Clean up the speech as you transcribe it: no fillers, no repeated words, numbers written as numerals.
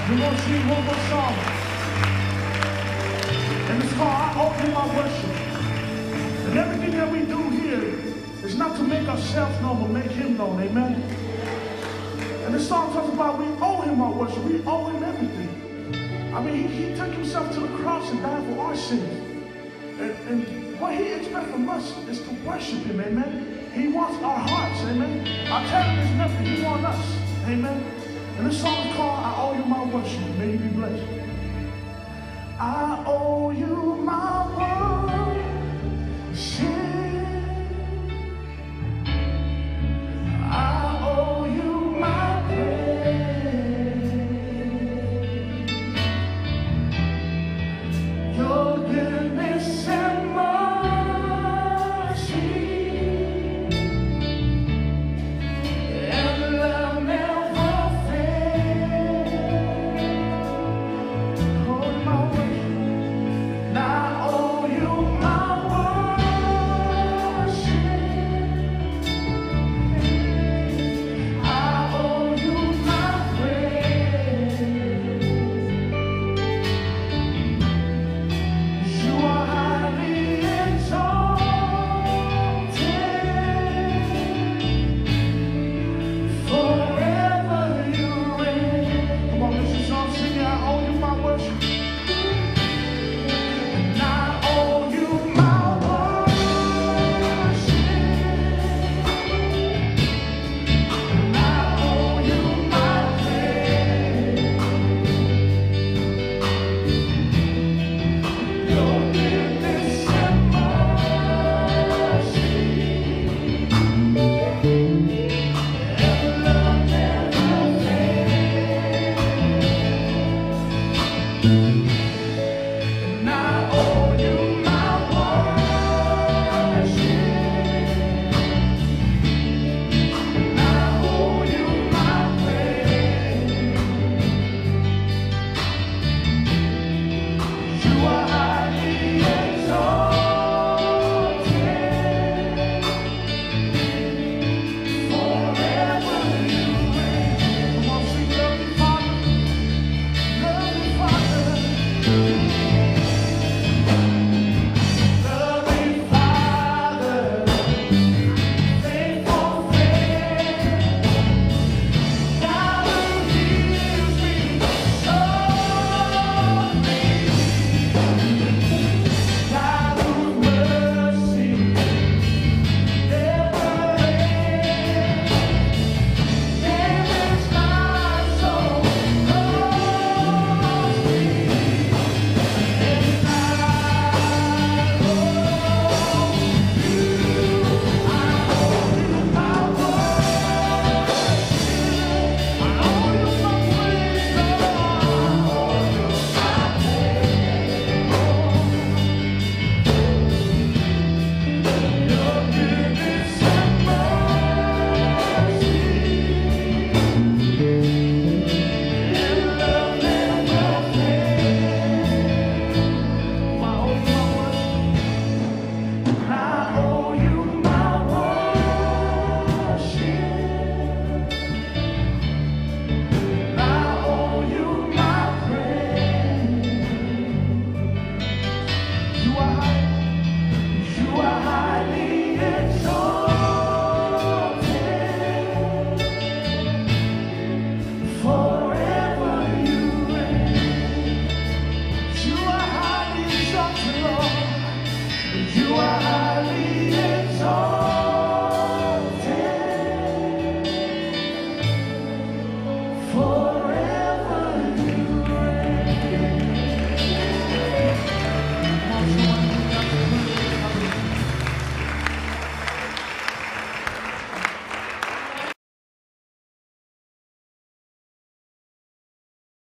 We're going to sing one more song. And it's called I Owe You My Worship. And everything that we do here is not to make ourselves known, but make him known. Amen? And this song talks about we owe him our worship. We owe him everything. I mean, he took himself to the cross and died for our sins. And what he expects from us is to worship him. Amen? He wants our hearts. Amen? Our talent is nothing. He wants us. Amen? And this song is called I Owe You My Worship. May you be blessed. I owe you my worship. I owe you my praise. Your goodness and mercy and love never fails. Hold my worship. Now I owe you my worship. I owe you my praise. You are highly exalted. Forever you reign. Come on, let's just all sing it. I owe you my worship. And I owe you my worship. And I owe you my praise. Your goodness and mercy and love never fails. And I owe you my worship. And I owe you my praise. You are highly exalted. Forever you reign. Come on, sing, lovely Father. Lovely Father. Loving Father, faithful friend, God who heals me softly, God whose mercy never ends, and my soul loves me, and I owe you my worship. I owe you my praise, Lord. Your goodness and mercy and love never fails. I owe you my worship. I owe you my praise. You are highly exalted. Forever you reign. You are highly exalted, Lord. You are highly